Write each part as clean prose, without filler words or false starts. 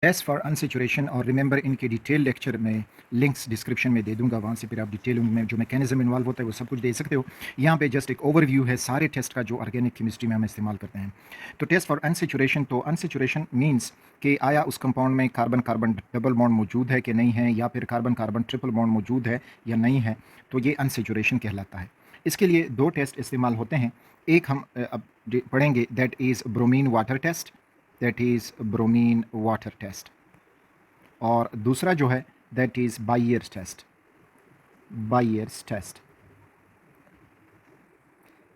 Test for unsaturation और remember इनके detail lecture में लिंक्स डिस्क्रिप्शन में दे दूंगा, वहाँ से फिर आप डिटेल में जो मैकेनिज्म इन्वॉल्व होता है वो सब कुछ दे सकते हो। यहाँ पे जस्ट एक ओवरव्यू है सारे टेस्ट का जो ऑर्गेनिक केमिस्ट्री में हम इस्तेमाल करते हैं। तो टेस्ट फॉर अनसेचुरेशन, तो अनसेचुरेशन मीन्स कि आया उस कंपाउंड में कार्बन कार्बन डबल बॉन्ड मौजूद है कि नहीं है, या फिर कार्बन कार्बन ट्रिपल बॉन्ड मौजूद है या नहीं है, तो ये अनसेचुरेशन कहलाता है। इसके लिए दो टेस्ट इस्तेमाल होते हैं। एक हम अब पढ़ेंगे, that is bromine water test, that is bromine water test. और दूसरा जो है that is Baeyer's test, Baeyer's test.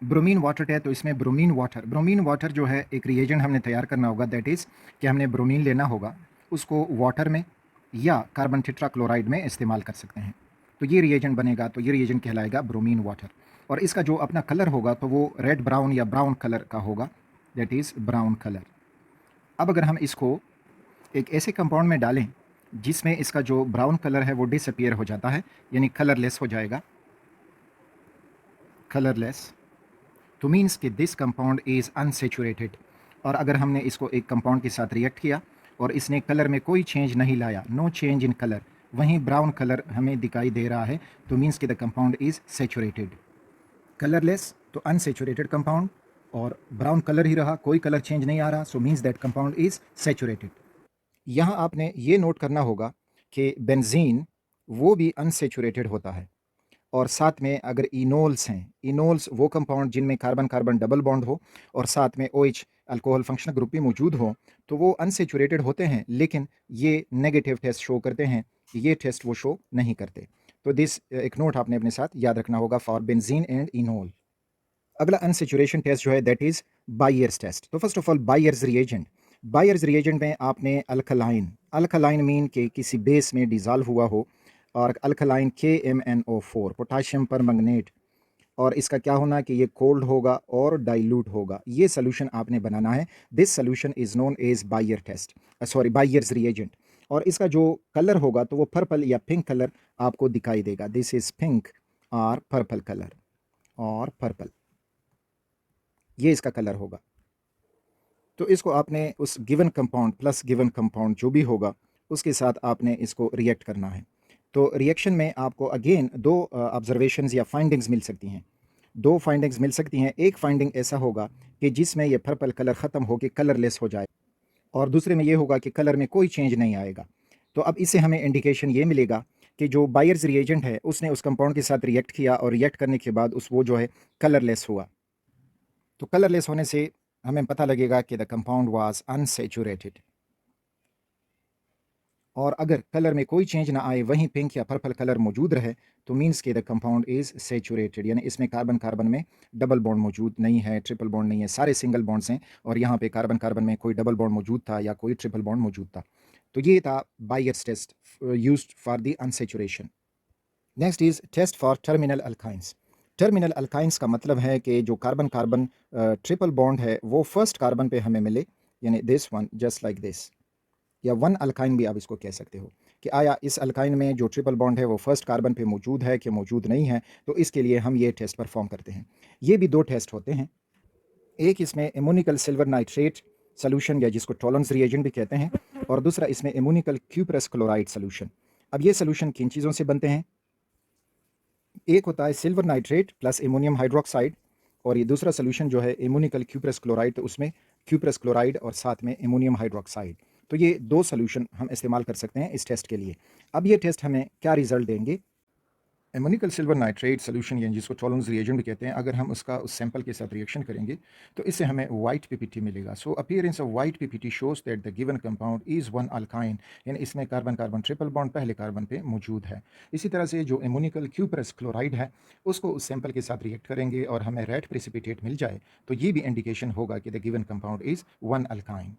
Bromine water है तो इसमें ब्रोमीन वाटर जो है एक रिएजेंट हमने तैयार करना होगा, दैट इज़ कि हमने ब्रोमीन लेना होगा, उसको वाटर में या कार्बन टेट्राक्लोराइड में इस्तेमाल कर सकते हैं, तो ये रिएजेंट बनेगा, तो ये रिएजेंट कहलाएगा ब्रोमीन वाटर। और इसका जो अपना कलर होगा तो वो रेड ब्राउन या ब्राउन कलर का होगा, दैट इज़ ब्राउन कलर। अब अगर हम इसको एक ऐसे कंपाउंड में डालें जिसमें इसका जो ब्राउन कलर है वो डिसअपियर हो जाता है, यानी कलरलेस हो जाएगा, कलरलेस, तो मीन्स कि दिस कंपाउंड इज़ अनसेचुरेटेड। और अगर हमने इसको एक कंपाउंड के साथ रिएक्ट किया और इसने कलर में कोई चेंज नहीं लाया, नो चेंज इन कलर, वहीं ब्राउन कलर हमें दिखाई दे रहा है, तो मीन्स कि the compound is saturated. Colourless तो अनसेचुरेटेड कंपाउंड, और ब्राउन कलर ही रहा, कोई कलर चेंज नहीं आ रहा, so means that compound is saturated. यहाँ आपने ये नोट करना होगा कि बेंजीन वो भी अनसेचुरेटेड होता है, और साथ में अगर इनोल्स हैं, इनोल्स वो कंपाउंड जिनमें कार्बन कार्बन डबल बॉन्ड हो और साथ में OH अल्कोहल फंक्शनल ग्रुप भी मौजूद हो, तो वो अनसेचुरेटेड होते हैं, लेकिन ये नेगेटिव टेस्ट शो करते हैं, ये टेस्ट वो शो नहीं करते। तो दिस एक नोट आपने अपने साथ याद रखना होगा फॉर बेंजीन एंड इनोल। अगला अनसेचुरेशन टेस्ट जो है दैट इज़ बायर्स टेस्ट। तो first of all buyers reagent, buyers reagent में आपने अल्कलाइन, अल्कलाइन मीन के किसी बेस में डिज़ॉल्व हुआ हो, और अल्कलाइन KMnO4 पोटाशियम पर मैंगनेट, और इसका क्या होना कि ये कोल्ड होगा और डाइल्यूट होगा, ये सोल्यूशन आपने बनाना है। This solution is known as Baeyer test, sorry Baeyer's reagent. और इसका जो कलर होगा तो वो पर्पल या पिंक कलर आपको दिखाई देगा, दिस इज़ पिंक और पर्पल कलर, और पर्पल ये इसका कलर होगा। तो इसको आपने उस given compound plus given compound जो भी होगा उसके साथ आपने इसको रिएक्ट करना है। तो रिएक्शन में आपको अगेन दो ऑब्जर्वेशंस या फाइंडिंग्स मिल सकती हैं, दो फाइंडिंग्स मिल सकती हैं। एक फाइंडिंग ऐसा होगा कि जिसमें ये पर्पल कलर ख़त्म होकर कलरलेस हो जाए, और दूसरे में ये होगा कि कलर में कोई चेंज नहीं आएगा। तो अब इससे हमें इंडिकेशन ये मिलेगा कि जो बायर्स रिएजेंट है उसने उस कंपाउंड के साथ रिएक्ट किया, और रिएक्ट करने के बाद उस वो जो है कलरलेस हुआ। तो कलरलेस होने से हमें पता लगेगा कि द कंपाउंड वाज अनसेचुरेटेड। और अगर कलर में कोई चेंज ना आए, वहीं पिंक या पर्पल कलर मौजूद रहे, तो मीन्स कि द कंपाउंड इज़ सेचुरेटेड, यानी इसमें कार्बन कार्बन में डबल बॉन्ड मौजूद नहीं है, ट्रिपल बॉन्ड नहीं है, सारे सिंगल बॉन्ड्स हैं, और यहाँ पे कार्बन कार्बन में कोई डबल बॉन्ड मौजूद था या कोई ट्रिपल बॉन्ड मौजूद था। तो ये था Baeyer's test used for the unsaturation. Next is test for terminal alkynes. Terminal alkynes का मतलब है कि जो कार्बन कार्बन ट्रिपल बॉन्ड है वो फर्स्ट कार्बन पे हमें मिले, यानी this one just like this, या वन अल्काइन भी आप इसको कह सकते हो, कि आया इस अल्काइन में जो ट्रिपल बॉन्ड है वो फर्स्ट कार्बन पे मौजूद है कि मौजूद नहीं है। तो इसके लिए हम ये टेस्ट परफॉर्म करते हैं। ये भी दो टेस्ट होते हैं, एक इसमें एमोनिकल सिल्वर नाइट्रेट सोल्यूशन, या जिसको टोलेंस रिएजेंट भी कहते हैं, और दूसरा इसमें एमोनिकल क्यूप्रस क्लोराइड सोल्यूशन। अब ये सोल्यूशन किन चीज़ों से बनते हैं? एक होता है silver nitrate plus ammonium hydroxide, और ये दूसरा सोल्यूशन जो है एमोनिकल क्यूप्रस क्लोराइड, तो उसमें क्यूप्रस क्लोराइड और साथ में एमोनियम हाइड्रोक्साइड। तो ये दो सोल्यूशन हम इस्तेमाल कर सकते हैं इस टेस्ट के लिए। अब ये टेस्ट हमें क्या रिजल्ट देंगे? एमोनिकल सिल्वर नाइट्रेट सोल्यूशन, यानी जिसको टोलेंस रिएजेंट भी कहते हैं, अगर हम उसका उस सैंपल के साथ रिएक्शन करेंगे तो इससे हमें वाइट पीपीटी मिलेगा। So appearance of white PPT shows that the given compound is one alkyne, यानी इसमें कार्बन कार्बन ट्रिपल बॉन्ड पहले कार्बन पे मौजूद है। इसी तरह से जो एमोनिकल क्यूप्रस क्लोराइड है उसको उस सैंपल के साथ रिएक्ट करेंगे और हमें रेड प्रेसिपिटेट मिल जाए, तो ये भी इंडिकेशन होगा कि the given compound is one alkyne.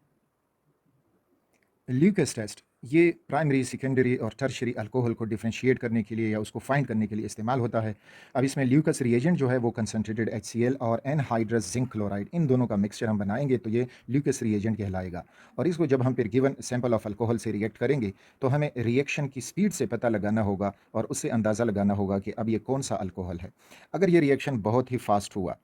Lucas test ये प्राइमरी, सेकेंडरी और टर्शियरी अल्कोहल को डिफरेंशिएट करने के लिए या उसको फाइंड करने के लिए इस्तेमाल होता है। अब इसमें ल्यूकस रिएजेंट जो है वो कंसनट्रेटेड HCl और एनहाइड्रस जिंक क्लोराइड, इन दोनों का मिक्सचर हम बनाएंगे, तो ये ल्यूकस रिएजेंट कहलाएगा। और इसको जब हम फिर गिवन सैंपल ऑफ अल्कोहल से रिएक्ट करेंगे तो हमें रिएक्शन की स्पीड से पता लगाना होगा और उससे अंदाज़ा लगाना होगा कि अब ये कौन सा अल्कोहल है। अगर ये रिएक्शन बहुत ही फास्ट हुआ,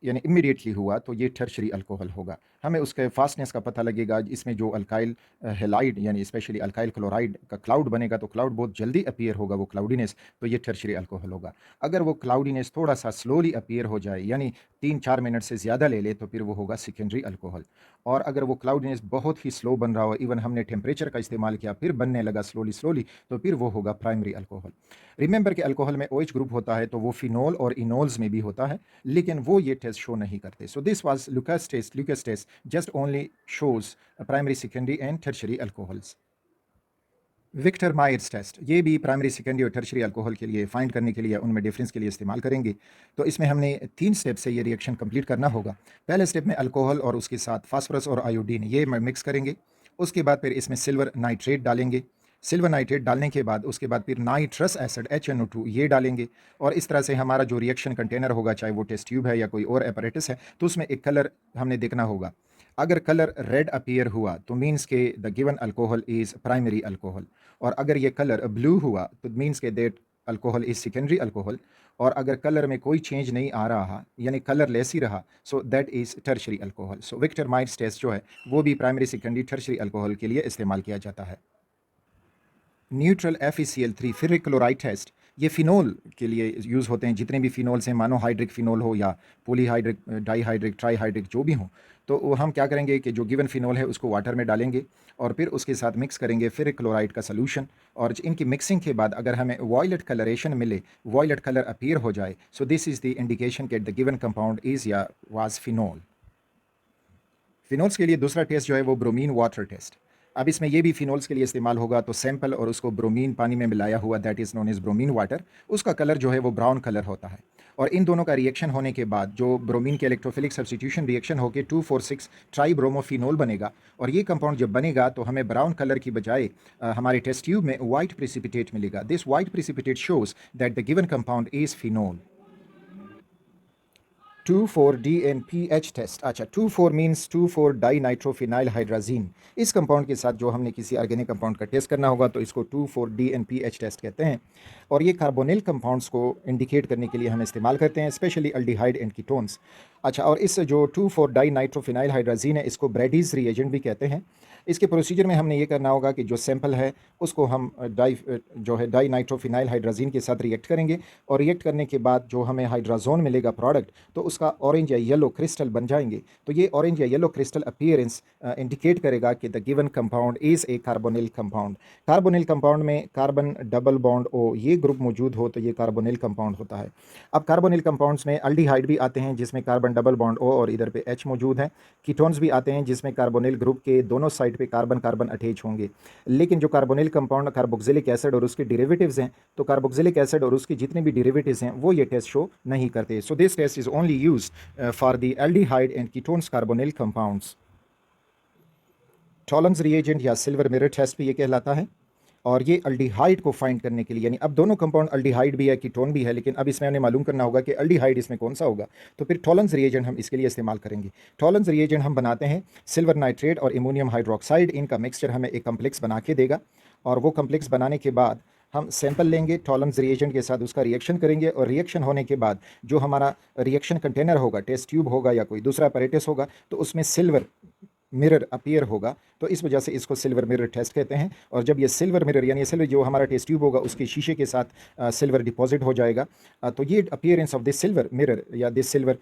यानी इमीडिएटली हुआ तो ये टर्शरी अल्कोहल होगा। हमें उसके फास्टनेस का पता लगेगा, इसमें जो अल्काइल हेलाइड यानी स्पेशली अल्काइल क्लोराइड का क्लाउड बनेगा तो क्लाउड बहुत जल्दी अपीयर होगा, वो क्लाउडीनेस, तो ये टर्शरी अल्कोहल होगा। अगर वो क्लाउडीनेस थोड़ा सा स्लोली अपीयर हो जाए यानी 3-4 मिनट से ज़्यादा ले ले तो फिर वो होगा सेकेंडरी अल्कोहल। और अगर वो क्लाउडीनेस बहुत ही स्लो बन रहा हो, इवन हमने टेम्परेचर का इस्तेमाल किया फिर बनने लगा स्लोली स्लोली, तो फिर वो होगा प्राइमरी अल्कोहल। रिमेंबर कि अल्कोहल में OH ग्रुप होता है तो वो फिनोल और इनोल्स में भी होता है, लेकिन वो ये टेस्ट शो नहीं करते। So this was Lucas test just only shows primary, secondary and tertiary alcohols. Victor Meyer's test ये भी प्राइमरी, सेकेंडरी और टर्शरी अल्कोहल के लिए फाइंड करने के लिए, उनमें डिफरेंस के लिए इस्तेमाल करेंगे। तो इसमें हमने 3 स्टेप से ये रिएक्शन कंप्लीट करना होगा। पहले स्टेप में अल्कोहल और उसके साथ फास्फोरस और आयोडीन ये मिक्स करेंगे। उसके बाद फिर इसमें सिल्वर नाइट्रेट डालेंगे। सिल्वर नाइट्रेट डालने के बाद उसके बाद फिर नाइट्रस एसिड HNO2 ये डालेंगे। और इस तरह से हमारा जो रिएक्शन कंटेनर होगा, चाहे वो टेस्ट ट्यूब है या कोई और एपरेटस है, तो उसमें एक कलर हमने देखना होगा। अगर कलर रेड अपीयर हुआ तो मीन्स के the given alcohol is primary alcohol, और अगर ये कलर ब्लू हुआ तो मीन्स के that alcohol is secondary alcohol, और अगर कलर में कोई चेंज नहीं आ रहा यानी कलर लेस ही रहा, so that is tertiary alcohol. So Victor Meyer's test जो है वो भी प्राइमरी, सेकेंडरी, टर्शरी अल्कोहल के लिए इस्तेमाल किया जाता है। Neutral FeCl3 ferric chloride test ये फिनोल के लिए यूज़ होते हैं। जितने भी फिनोल्स हैं, मोनोहाइड्रिक फिनोल हो या पॉलीहाइड्रिक, डाईहाइड्रिक, ट्राईहाइड्रिक जो भी हो, तो वो हम क्या करेंगे कि जो गिवन फिनोल है उसको वाटर में डालेंगे और फिर उसके साथ मिक्स करेंगे फेरिक क्लोराइड का सोल्यूशन। और इनकी मिक्सिंग के बाद अगर हमें वॉयलेट कलरेशन मिले, वॉयलेट कलर अपीयर हो जाए, so this is the indication कि द गिवन कंपाउंड इज़ या वाज फिनोल। फिनोल्स के लिए दूसरा टेस्ट जो है वो ब्रोमीन वाटर टेस्ट। अब इसमें ये भी फिनोल्स के लिए इस्तेमाल होगा, तो सैंपल और उसको ब्रोमीन पानी में मिलाया हुआ, that is known as bromine water, उसका कलर जो है वो ब्राउन कलर होता है। और इन दोनों का रिएक्शन होने के बाद जो ब्रोमीन के इलेक्ट्रोफिलिक सब्स्टिट्यूशन रिएक्शन होकर 2,4,6 ट्राईब्रोमोफिनोल बनेगा, और ये कंपाउंड जब बनेगा तो हमें ब्राउन कलर की बजाय हमारे टेस्ट ट्यूब में वाइट प्रेसिपिटेट मिलेगा। This white precipitate shows that the given compound is phenol. 2,4-DNPH test. अच्छा, 2,4 मीन्स 2,4-डाइनाइट्रोफिनाइल हाइड्राजीन। इस कंपाउंड के साथ जो हमने किसी ऑर्गेनिक कंपाउंड का टेस्ट करना होगा तो इसको 2,4-DNPH टेस्ट कहते हैं। और ये कार्बोनिल कंपाउंड्स को इंडिकेट करने के लिए हम इस्तेमाल करते हैं, स्पेशली अल्डिहाइड एंड कीटोन्स। अच्छा, और इस जो 2,4-डाइनाइट्रोफिनाइल हाइड्राजीन है इसको ब्रैडीज रिएजेंट भी कहते हैं। इसके प्रोसीजर में हमने ये करना होगा कि जो सैंपल है उसको हम डाइनाइट्रोफिनाइल हाइड्राजीन के साथ रिएक्ट करेंगे, और रिएक्ट करने के बाद जो हमें हाइड्राजोन मिलेगा प्रोडक्ट, तो उसका ऑरेंज या येलो क्रिस्टल बन जाएंगे। तो ये ऑरेंज या येलो क्रिस्टल अपीयरेंस इंडिकेट करेगा कि the given compound is a carbonyl compound. Carbonyl compound में कार्बन डबल बॉन्ड O ये ग्रुप मौजूद हो तो ये कार्बोनिल कंपाउंड होता है। अब कार्बोनिल कंपाउंड्स में अल्डिहाइड भी आते हैं जिसमें कार्बन डबल बॉन्ड O और इधर पे H मौजूद है। कीटोन्स भी आते हैं जिसमें कार्बोनिल ग्रुप के दोनों साइड पे कार्बन कार्बन अटैच होंगे। लेकिन जो कार्बोनिल कंपाउंड कार्बोक्सिलिक एसिड और उसके डेरिवेटिव्स हैं, तो कार्बोक्सिलिक एसिड और उसके जितने भी डेरिवेटिव्स हैं वो ये टेस्ट शो नहीं करते। So this test is only used for the aldehyde and ketones carbonyl compounds. Tollens reagent या सिल्वर मिरर टेस्ट भी ये कहलाता है, और ये अल्डिहाइड को फाइंड करने के लिए, यानी अब दोनों कंपाउंड अल्डिहाइड भी है, कीटोन भी है, लेकिन अब इसमें हमें मालूम करना होगा कि अल्डिहाइड इसमें कौन सा होगा, तो फिर टॉलन्स रिएजेंट हम इसके लिए इस्तेमाल करेंगे। टॉलन्स रिएजेंट हम बनाते हैं सिल्वर नाइट्रेट और अमोनियम हाइड्रोक्साइड, इनका मिक्सचर हमें एक कम्प्लेक्स बना के देगा, और वो कम्प्लेक्स बनाने के बाद हम सैंपल लेंगे, टॉलन्स रिएजेंट के साथ उसका रिएक्शन करेंगे, और रिएक्शन होने के बाद जो हमारा रिएक्शन कंटेनर होगा, टेस्ट ट्यूब होगा या कोई दूसरा अपैरेटस होगा, तो उसमें सिल्वर मिरर अपीयर होगा, तो इस वजह से इसको सिल्वर मिरर टेस्ट कहते हैं। और जब ये सिल्वर मिरर यानी सिल्वर जो हमारा टेस्ट ट्यूब होगा उसके शीशे के साथ सिल्वर डिपॉजिट हो जाएगा, तो ये appearance of this silver mirror या दिस सिल्वर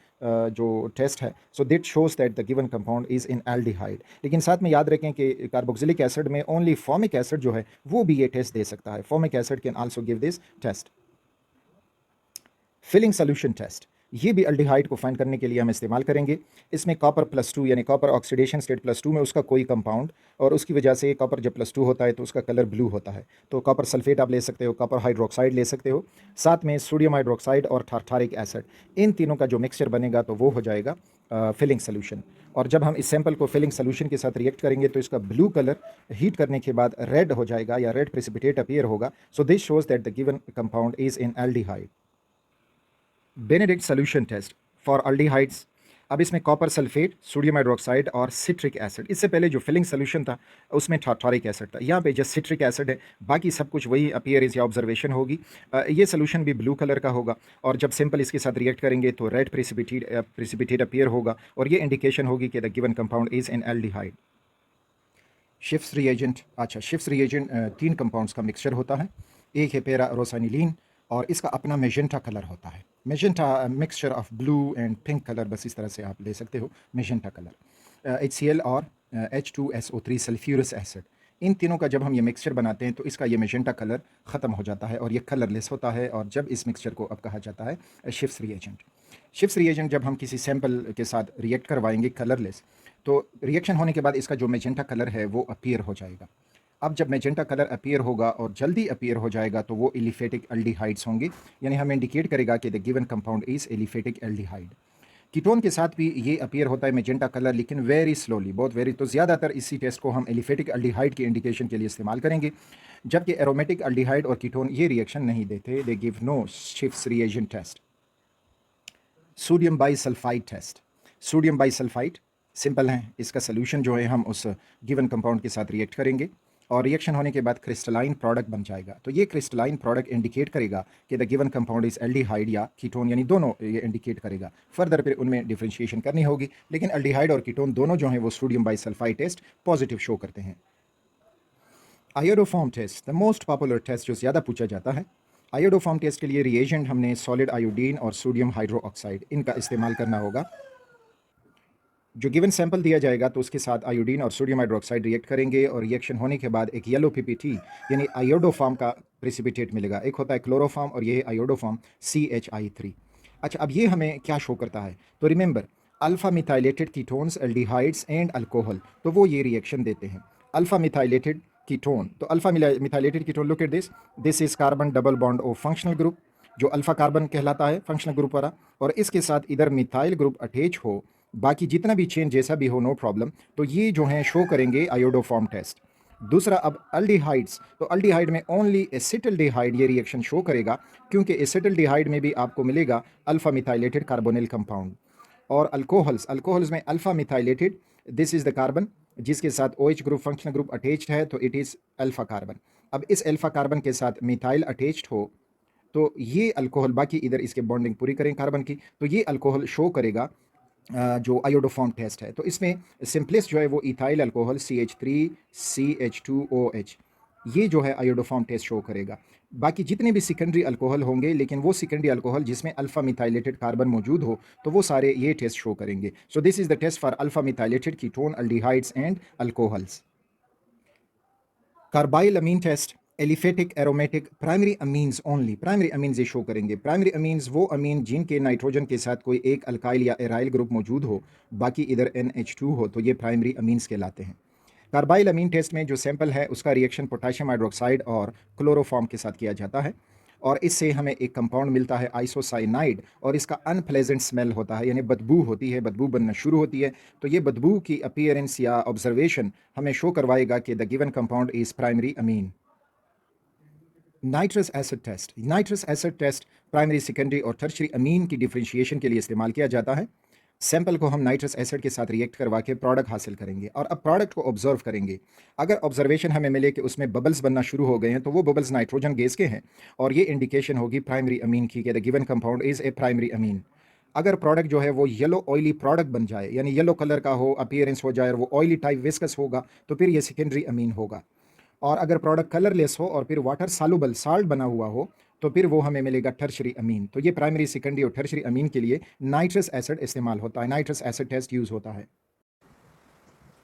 जो टेस्ट है, so that shows that the given compound is in aldehyde. लेकिन साथ में याद रखें कि कार्बोक्सिलिक एसिड में ओनली फॉर्मिक एसिड जो है वो भी ये टेस्ट दे सकता है। Formic acid can also give this test. Fehling solution test ये भी अल्डिहाइड को फाइंड करने के लिए हम इस्तेमाल करेंगे। इसमें कॉपर +2 यानी कॉपर ऑक्सीडेशन स्टेट +2 में उसका कोई कंपाउंड, और उसकी वजह से कॉपर जब +2 होता है तो उसका कलर ब्लू होता है। तो कॉपर सल्फेट आप ले सकते हो, कॉपर हाइड्रोक्साइड ले सकते हो, साथ में सोडियम हाइड्रोक्साइड और टार्टारिक एसिड, इन तीनों का जो मिक्सचर बनेगा तो वो हो जाएगा फिलिंग सोल्यूशन। और जब हम इस सैंपल को फिलिंग सोल्यूशन के साथ रिएक्ट करेंगे तो इसका ब्लू कलर हीट करने के बाद रेड हो जाएगा या रेड प्रेसिपिटेट अपीयर होगा। So this shows that the given compound is in aldehyde. Benedict solution test for aldehydes. अब इसमें कॉपर सल्फेट, सोडियम हाइड्रोक्साइड और सिट्रिक एसिड, इससे पहले जो फिलिंग सोल्यूशन था उसमें टार्टरिक एसिड था, यहाँ पे जस्ट सिट्रिक एसिड है, बाकी सब कुछ वही अपीयरेंस या ऑब्जर्वेशन होगी। ये सोल्यूशन भी ब्लू कलर का होगा और जब सिंपल इसके साथ रिएक्ट करेंगे तो रेड प्रेसिपिटेट अपीयर होगा और ये इंडिकेशन होगी कि the given compound is an aldehyde. Schiff's reagent, अच्छा शिफ्स रिएजेंट 3 कंपाउंड्स का मिक्सचर होता है, एक है पेरा रोसानिलीन और इसका अपना मेजेंटा कलर होता है। Magenta mixture of blue and pink colour, बस इस तरह से आप ले सकते हो मेजेंटा कलर। HCl और H2SO3 सल्फ्यूरस एसिड, इन तीनों का जब हम ये मिक्सचर बनाते हैं तो इसका ये मेजेंटा कलर ख़त्म हो जाता है और ये कलरलेस होता है और जब इस मिक्सचर को अब कहा जाता है शिफ्स रिएजेंट। शिफ्स रिएजेंट जब हम किसी सैंपल के साथ रिएक्ट करवाएंगे कलरलेस, तो रिएक्शन होने के बाद इसका जो मेजेंटा कलर है वो अपीयर हो जाएगा। अब जब मेजेंटा कलर अपीयर होगा और जल्दी अपीयर हो जाएगा तो वो एलिफेटिक एल्डिहाइड्स होंगे, यानी हमें इंडिकेट करेगा कि the given compound is aliphatic aldehyde. Ketone के साथ भी ये अपीयर होता है मेजेंटा कलर, लेकिन वेरी स्लोली, बहुत वेरी। तो ज़्यादातर इसी टेस्ट को हम एलिफेटिक एल्डिहाइड की इंडिकेशन के लिए इस्तेमाल करेंगे, जबकि एरोमेटिक एल्डिहाइड और कीटोन ये रिएक्शन नहीं देते, they give no Schiff's reagent test. Sodium bisulphite test, sodium bisulphite simple है, इसका सोल्यूशन जो है हम उस गिवन कंपाउंड के साथ रिएक्ट करेंगे और रिएक्शन होने के बाद क्रिस्टलाइन प्रोडक्ट बन जाएगा। तो ये क्रिस्टलाइन प्रोडक्ट इंडिकेट करेगा कि the given compound is aldehyde या कीटोन, यानी दोनों ये इंडिकेट करेगा। फर्दर फिर उनमें डिफरेंशिएशन करनी होगी, लेकिन एल्डिहाइड और कीटोन दोनों जो हैं वो sodium bisulphite test positive show करते हैं। Iodoform test, the most popular test जो ज़्यादा पूछा जाता है। आयोडोफॉर्म टेस्ट के लिए रिएजेंट हमने सॉलिड आयोडीन और सोडियम हाइड्रोक्साइड इनका इस्तेमाल करना होगा। जो गिवन सैंपल दिया जाएगा तो उसके साथ आयोडीन और सोडियम हाइड्रोक्साइड रिएक्ट करेंगे और रिएक्शन होने के बाद एक येलो पीपीटी यानी आयोडोफॉर्म का प्रेसिपिटेट मिलेगा। एक होता है क्लोरोफॉर्म और ये है आयोडोफॉर्म CHI3। अच्छा, अब ये हमें क्या शो करता है? तो remember, alpha methylated ketones, aldehydes and alcohol, तो वो ये रिएक्शन देते हैं। अल्फा मिथाइलेटेड कीटोन, तो alpha methylated ketone, look at this is carbon double bond of functional group, जो अल्फा कार्बन कहलाता है फंक्शनल ग्रुप वाला, और इसके साथ इधर मिथाइल ग्रुप अटैच हो, बाकी जितना भी चेंज जैसा भी हो नो प्रॉब्लम, तो ये जो हैं शो करेंगे आयोडोफॉर्म टेस्ट। दूसरा, अब अल्डिहाइड्स, तो अल्डिहाइड में ओनली एसिटल्डिहाइड ये रिएक्शन शो करेगा, क्योंकि एसिटल्डिहाइड में भी आपको मिलेगा अल्फा मिथाइलेटेड कार्बोनिल कंपाउंड। और अल्कोहल्स में alpha methylated, this is the carbon जिसके साथ OH group functional group attached है, तो इट इज़ अल्फा कार्बन। अब इस अल्फा कार्बन के साथ मिथाइल अटैच्ड हो तो ये अल्कोहल, बाकी इधर इसके बॉन्डिंग पूरी करें कार्बन की, तो ये अल्कोहल शो करेगा जो आयोडोफॉर्म टेस्ट है। तो इसमें सिंपलेस्ट जो है वो इथाइल अल्कोहल CH3CH2OH, ये जो है आयोडोफॉर्म टेस्ट शो करेगा। बाकी जितने भी सेकेंडरी अल्कोहल होंगे, लेकिन वो सेकेंडरी अल्कोहल जिसमें अल्फा मिथाइलेटेड कार्बन मौजूद हो, तो वो सारे ये टेस्ट शो करेंगे। So this is the test for alpha methylated ketone, aldehydes and alcohols. Carbylamine test, aliphatic aromatic primary amines only, primary amines ये शो करेंगे। प्राइमरी अमीन्स वो अमीन जिनके नाइट्रोजन के साथ कोई एक अल्काइल या एराइल ग्रुप मौजूद हो, बाकी इधर NH2 हो, तो ये प्राइमरी अमीन्स कहलाते हैं। कार्बाइल अमीन टेस्ट में जो सैंपल है उसका रिएक्शन पोटेशियम हाइड्रोक्साइड और क्लोरोफॉर्म के साथ किया जाता है और इससे हमें एक कंपाउंड मिलता है आइसोसाइनाइड, और इसका अनप्लेजेंट स्मेल होता है, यानी बदबू होती है, बदबू बनना शुरू होती है। तो ये बदबू की अपीयरेंस या ऑब्जर्वेशन हमें शो करवाएगा कि the given compound is primary amine. Nitrous acid test, nitrous acid test primary, secondary और टर्शियरी अमीन की डिफरेंशिएशन के लिए इस्तेमाल किया जाता है। सैंपल को हम नाइट्रस एसिड के साथ रिएक्ट करवा के प्रोडक्ट हासिल करेंगे और अब प्रोडक्ट को ऑब्जर्व करेंगे। अगर ऑब्जर्वेशन हमें मिले कि उसमें बबल्स बनना शुरू हो गए हैं, तो वो बबल्स नाइट्रोजन गैस के हैं और ये इंडिकेशन होगी प्राइमरी अमीन की, the given compound is a primary amine. अगर प्रोडक्ट जो है वो येलो ऑयली प्रोडक्ट बन जाए, यानी येलो कलर का हो, अपीयरेंस हो जाए और वो ऑयली टाइप विस्कस होगा, तो फिर ये सेकेंडरी अमीन होगा। और अगर प्रोडक्ट कलरलेस हो और फिर वाटर सालुबल साल्ट बना हुआ हो, तो फिर वो हमें मिलेगा टर्शरी अमीन। तो ये प्राइमरी, सेकेंडरी और टर्शरी अमीन के लिए नाइट्रस एसिड इस्तेमाल होता है, नाइट्रस एसिड टेस्ट यूज़ होता है।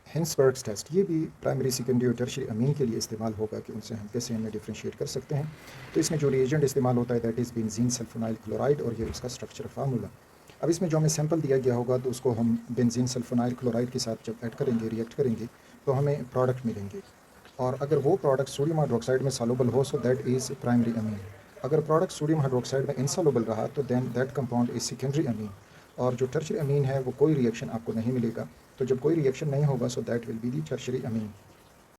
हिंसबर्ग्स टेस्ट, ये भी प्राइमरी, सेकेंडरी और टर्शरी अमीन के लिए इस्तेमाल होगा कि उनसे हम कैसे इनमें डिफ्रेंशिएट कर सकते हैं। तो इसमें जो रिएजेंट इस्तेमाल होता है that is benzene sulfonyl chloride, और ये उसका स्ट्रक्चर फार्मूला। अब इसमें जो हमें सैंपल दिया गया होगा तो उसको हम बेंजीन सल्फोनाइल क्लोराइड के साथ जब ऐड करेंगे, रिएक्ट करेंगे, तो हमें प्रोडक्ट मिलेंगे। और अगर वो प्रोडक्ट सोडियम हाइड्रोक्साइड में सॉल्युबल हो, so that is primary amine. अगर प्रोडक्ट सोडियम हाइड्रोक्साइड में इनसॉल्युबल रहा, तो then that compound is secondary amine. और जो टर्शरी अमीन है वो कोई रिएक्शन आपको नहीं मिलेगा। तो जब कोई रिएक्शन नहीं होगा, so that will be the tertiary Amin.